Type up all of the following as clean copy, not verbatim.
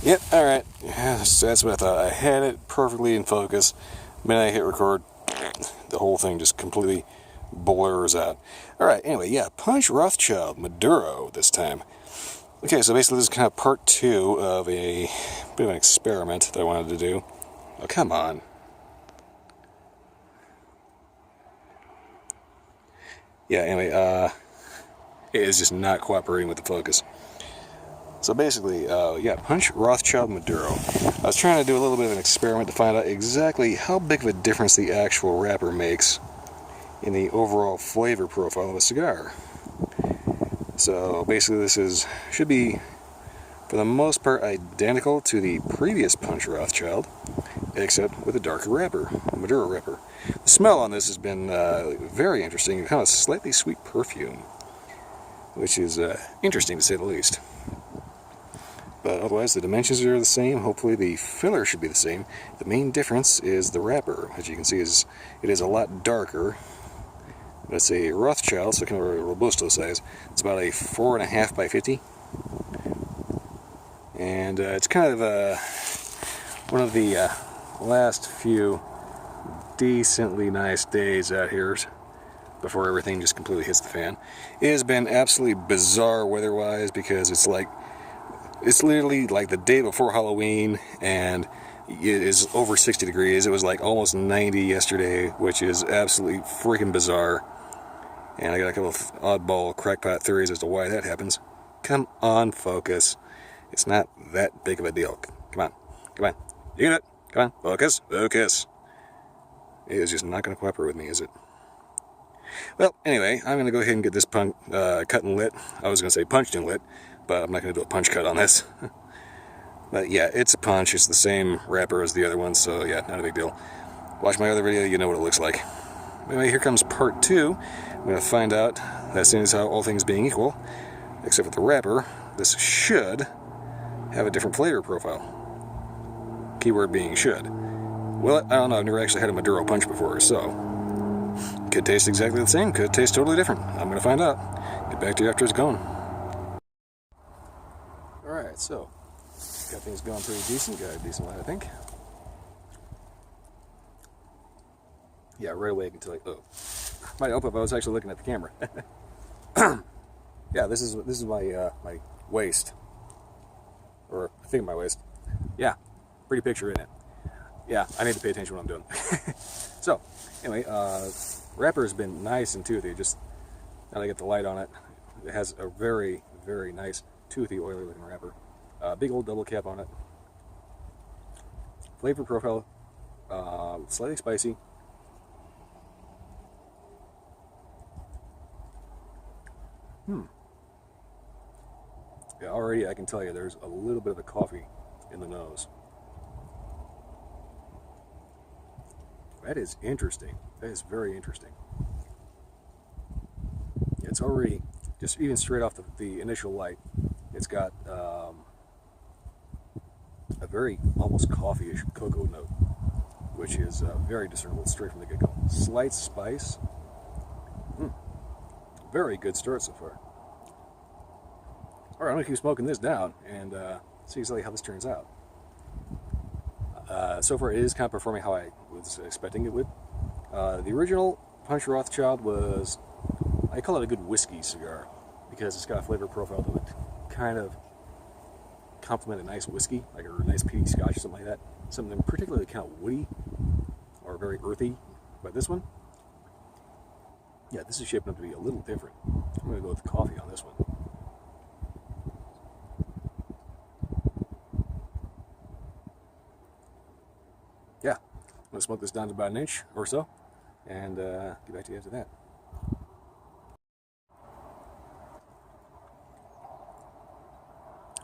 Yep, alright. Yeah, that's what I thought. I had it perfectly in focus. The minute I hit record, the whole thing just completely blurs out. Alright, anyway, yeah, Punch Rothschild Maduro this time. Okay, so basically this is kind of part two of a bit of an experiment that I wanted to do. Oh, come on. Yeah, anyway, it is just not cooperating with the focus. So basically, yeah, Punch Rothschild Maduro. I was trying to do a little bit of an experiment to find out exactly how big of a difference the actual wrapper makes in the overall flavor profile of a cigar. So basically this should be, for the most part, identical to the previous Punch Rothschild, except with a darker wrapper, a Maduro wrapper. The smell on this has been very interesting, kind of slightly sweet perfume, which is interesting to say the least. But otherwise, the dimensions are the same. Hopefully the filler should be the same. The main difference is the wrapper. As you can see, it is a lot darker. That's a Rothschild, so kind of a Robusto size. It's about a 4.5 by 50. And it's kind of one of the last few decently nice days out here before everything just completely hits the fan. It has been absolutely bizarre weather-wise because it's literally like the day before Halloween, and it is over 60 degrees. It was like almost 90 yesterday, which is absolutely freaking bizarre. And I got a couple of oddball crackpot theories as to why that happens. Come on, focus. It's not that big of a deal. Come on. Come on. You get it. Come on. Focus. Focus. It is just not going to cooperate with me, is it? Well, anyway, I'm going to go ahead and get this cut and lit. I was going to say punched and lit, but I'm not going to do a punch cut on this. But yeah, it's a punch. It's the same wrapper as the other one, so yeah, not a big deal. Watch my other video, you know what it looks like. Anyway, here comes part two. I'm going to find out that as soon as how all things being equal, except with the wrapper, this should have a different flavor profile. Keyword being should. Well, I don't know, I've never actually had a Maduro punch before, so could taste exactly the same, could taste totally different. I'm going to find out. Get back to you after it's going. Alright, so got things going pretty decent. Got a decent light, I think. Yeah, right away I can tell you. Oh, might help if I was actually looking at the camera. Yeah, this is my my waist, or I think my waist. Yeah, pretty picture in it. Yeah, I need to pay attention to what I'm doing. So, anyway, wrapper has been nice and toothy. Just now that I get the light on it, it has a very, very nice toothy, oily looking wrapper. Big old double cap on it. Flavor profile, slightly spicy. Yeah, already I can tell you there's a little bit of a coffee in the nose. That is interesting. That is very interesting. It's already, just even straight off the initial light, it's got a very almost coffee-ish cocoa note, which is very discernible straight from the get-go. Slight spice. Very good start so far. Alright, I'm going to keep smoking this down and see exactly how this turns out. So far it is kind of performing how I was expecting it would. The original Punch Rothschild was, I call it a good whiskey cigar, because it's got a flavor profile that would kind of complement a nice whiskey, like a nice peaty scotch or something like that. Something particularly kind of woody or very earthy. But this one, yeah, this is shaping up to be a little different. I'm going to go with the coffee on this one. Yeah, I'm going to smoke this down to about an inch or so, and get back to you after that.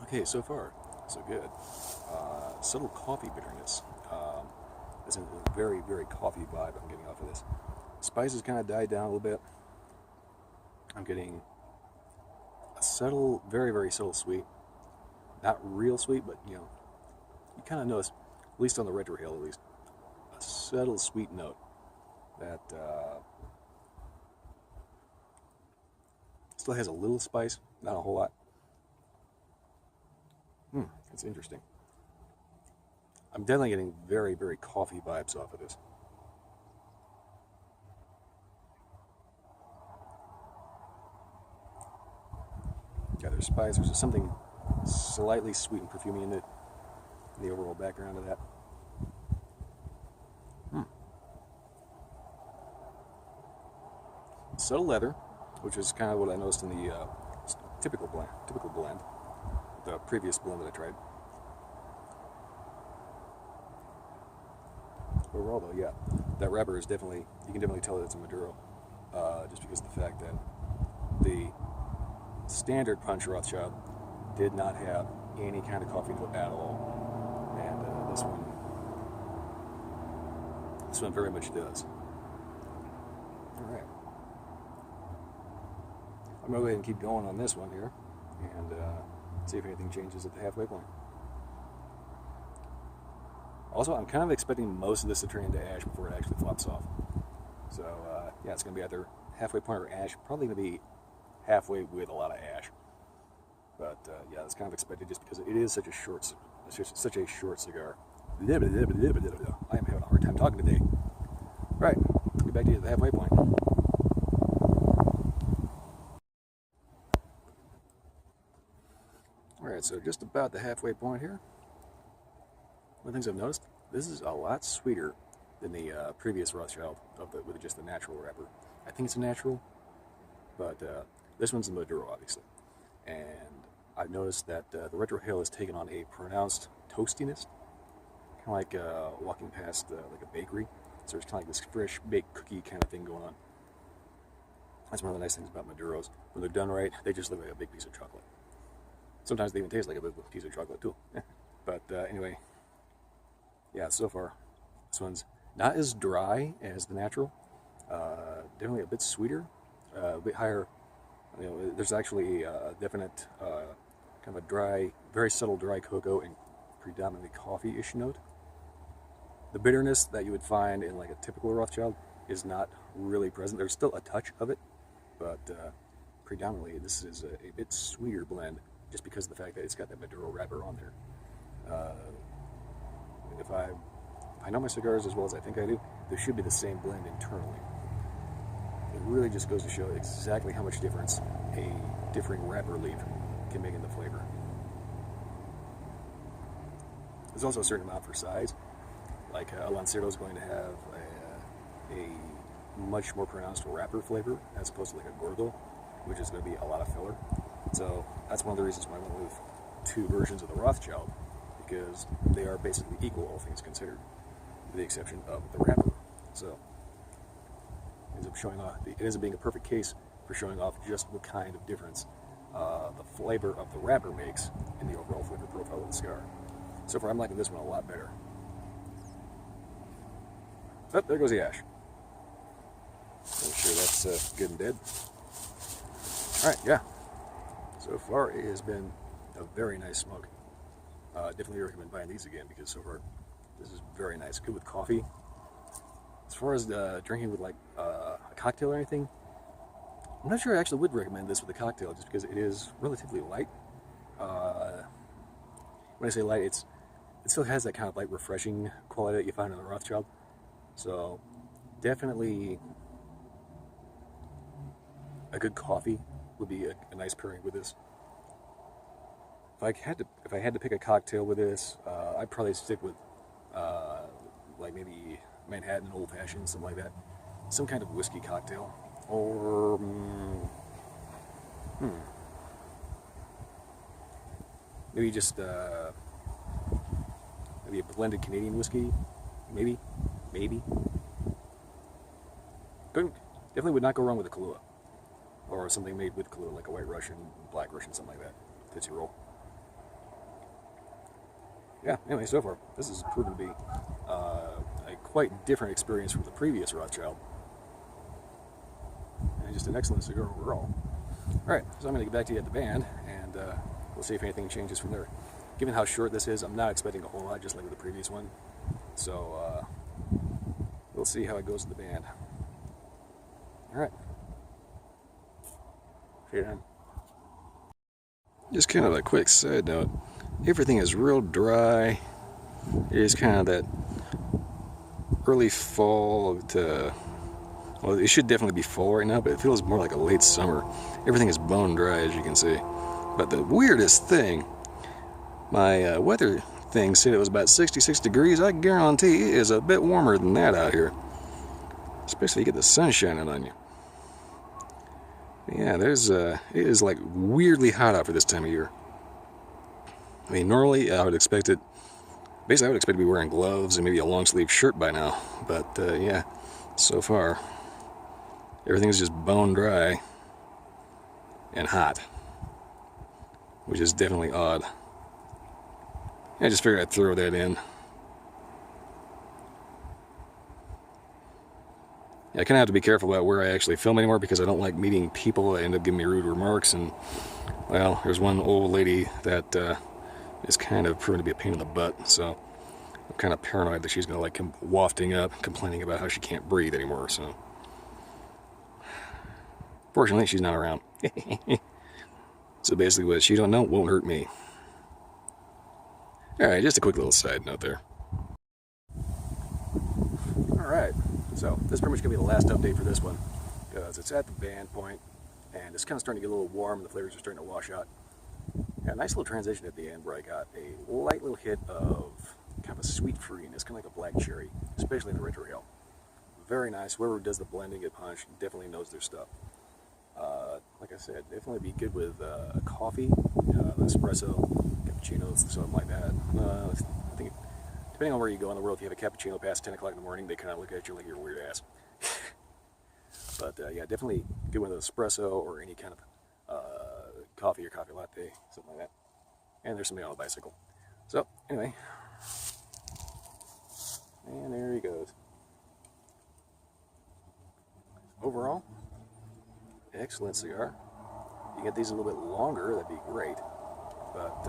Okay, so far, so good. Subtle coffee bitterness. That's a very, very coffee vibe I'm getting off of this. Spices kind of died down a little bit. I'm getting a subtle, very, very subtle sweet. Not real sweet, but you know, you kind of notice, at least on the retrohale at least, a subtle sweet note that still has a little spice, not a whole lot. It's interesting. I'm definitely getting very, very coffee vibes off of this. Yeah, there's spice. There's just something slightly sweet and perfumey in the overall background of that. Subtle leather, which is kind of what I noticed in the typical blend, the previous blend that I tried. Overall, though, yeah, that wrapper is definitely, you can definitely tell that it's a Maduro, just because of the fact that the standard punch Rothschild did not have any kind of coffee note at all, and this one very much does. All right, I'm gonna go ahead and keep going on this one here, and see if anything changes at the halfway point. Also, I'm kind of expecting most of this to turn into ash before it actually flops off. So, yeah, it's going to be either halfway point or ash. Probably going to be halfway with a lot of ash. But, yeah, it's kind of expected just because it is such a short cigar. I am having a hard time talking today. All right, get back to you at the halfway point. All right, so just about the halfway point here. One of the things I've noticed, this is a lot sweeter than the previous Rothschild with just the natural wrapper. I think it's a natural, but this one's a Maduro, obviously. And I've noticed that the retrohale has taken on a pronounced toastiness, kind of like walking past like a bakery. So there's kind of like this fresh baked cookie kind of thing going on. That's one of the nice things about Maduros. When they're done right, they just look like a big piece of chocolate. Sometimes they even taste like a big piece of chocolate too. But anyway. Yeah, so far, this one's not as dry as the natural. Definitely a bit sweeter, a bit higher. You know, there's actually a definite kind of a dry, very subtle dry cocoa and predominantly coffee-ish note. The bitterness that you would find in like a typical Rothschild is not really present. There's still a touch of it, but predominantly this is a bit sweeter blend just because of the fact that it's got that Maduro wrapper on there. If I know my cigars as well as I think I do, there should be the same blend internally. It really just goes to show exactly how much difference a differing wrapper leaf can make in the flavor. There's also a certain amount for size. Like a Lancero is going to have a much more pronounced wrapper flavor as opposed to like a Gordo, which is going to be a lot of filler. So that's one of the reasons why I went with two versions of the Rothschild, because they are basically equal, all things considered, with the exception of the wrapper. So it ends up being a perfect case for showing off just what kind of difference the flavor of the wrapper makes in the overall flavor profile of the cigar. So far, I'm liking this one a lot better. Oh, there goes the ash. Make sure that's good and dead. All right, yeah. So far, it has been a very nice smoke. Definitely recommend buying these again because so far this is very nice. Good with coffee. As far as drinking with like a cocktail or anything, I'm not sure I actually would recommend this with a cocktail just because it is relatively light. When I say light, it still has that kind of like refreshing quality that you find in the Rothschild. So definitely a good coffee would be a nice pairing with this. If I had to pick a cocktail with this, I'd probably stick with like maybe Manhattan Old Fashioned, something like that. Some kind of whiskey cocktail, or maybe just maybe a blended Canadian whiskey, maybe. Definitely would not go wrong with a Kahlua, or something made with Kahlua, like a White Russian, Black Russian, something like that. Tootsie Roll. Yeah, anyway, so far, this has proven to be a quite different experience from the previous Rothschild. And just an excellent cigar overall. Alright, so I'm going to get back to you at the band, and we'll see if anything changes from there. Given how short this is, I'm not expecting a whole lot, just like with the previous one. So, we'll see how it goes in the band. Alright. See you then. Just kind of a quick side note. Everything is real dry, It is kind of that early fall to, well, it should definitely be fall right now, but it feels more like a late summer. Everything is bone dry, as you can see. But the weirdest thing, my weather thing said it was about 66 degrees. I guarantee it is a bit warmer than that out here, especially if you get the sun shining on you. Yeah, it is like weirdly hot out for this time of year. I mean, normally I would expect it, basically I would expect to be wearing gloves and maybe a long sleeve shirt by now, but yeah, so far everything's just bone dry and hot, which is definitely odd. I just figured I'd throw that in. I kind of have to be careful about where I actually film anymore because I don't like meeting people that end up giving me rude remarks. And, well, there's one old lady that is kind of proven to be a pain in the butt. So I'm kind of paranoid that she's going to like come wafting up, complaining about how she can't breathe anymore. So fortunately, she's not around. So basically what she don't know won't hurt me. Alright, just a quick little side note there. Alright, so this is pretty much going to be the last update for this one, because it's at the band point, and it's kind of starting to get a little warm, and the flavors are starting to wash out. Yeah, a nice little transition at the end where I got a light little hit of kind of a sweet fruitiness, kind of like a black cherry, especially in the retro ale. Very nice. Whoever does the blending at Punch definitely knows their stuff. Like I said, definitely be good with coffee, espresso, cappuccinos, something like that. I think, depending on where you go in the world, if you have a cappuccino past 10 o'clock in the morning, they kind of look at you like you're a weird ass. But yeah, definitely good with espresso or any kind of coffee or coffee latte, something like that. And there's somebody on a bicycle. So, anyway. And there he goes. Overall, excellent cigar. If you get these a little bit longer, that'd be great. But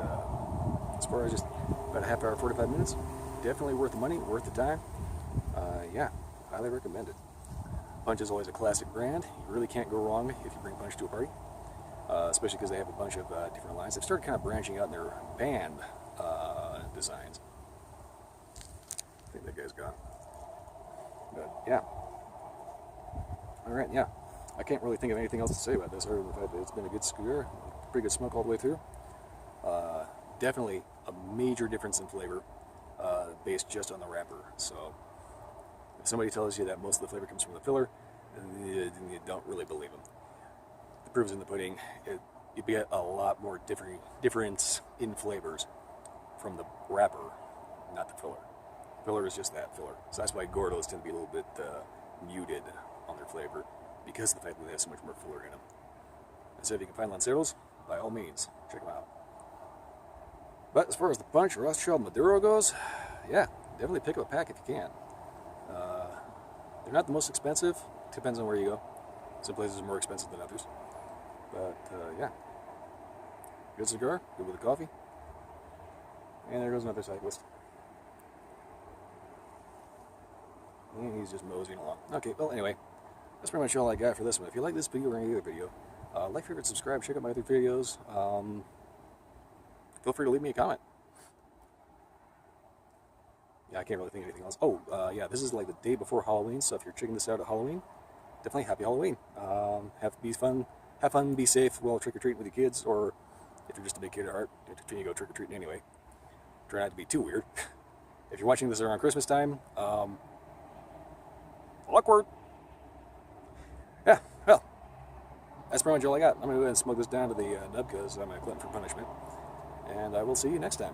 as far as just about a half hour, 45 minutes, definitely worth the money, worth the time. Yeah, highly recommend it. Punch is always a classic brand. You really can't go wrong if you bring Punch to a party, especially because they have a bunch of different lines. They've started kind of branching out in their band designs. I think that guy's gone. But yeah. Alright, yeah. I can't really think of anything else to say about this other than the fact that it's been a good cigar, pretty good smoke all the way through. Definitely a major difference in flavor based just on the wrapper. So if somebody tells you that most of the flavor comes from the filler, you don't really believe them. The proof is in the pudding. You get a lot more difference in flavors from the wrapper, not the filler. Filler is just that, filler. So that's why Gordos tend to be a little bit muted on their flavor, because of the fact that they have so much more filler in them. And so if you can find Lanceros, by all means, check them out. But as far as the Punch Rothschild Maduro goes, yeah, definitely pick up a pack if you can. They're not the most expensive. Depends on where you go. Some places are more expensive than others. But yeah, good cigar, good with the coffee. And there goes another cyclist. And he's just moseying along. Okay, well anyway, that's pretty much all I got for this one. If you like this video or any other video, like, favorite, subscribe, check out my other videos. Feel free to leave me a comment. Yeah, I can't really think of anything else. Oh, yeah, this is like the day before Halloween, so if you're checking this out at Halloween, definitely happy Halloween. Have fun, be safe while trick-or-treating with your kids, or if you're just a big kid at heart, you go trick-or-treating anyway. Try not to be too weird. If you're watching this around Christmas time, awkward. Yeah, well, that's pretty much all I got. I'm going to go ahead and smoke this down to the nub because I'm a glutton for punishment. And I will see you next time.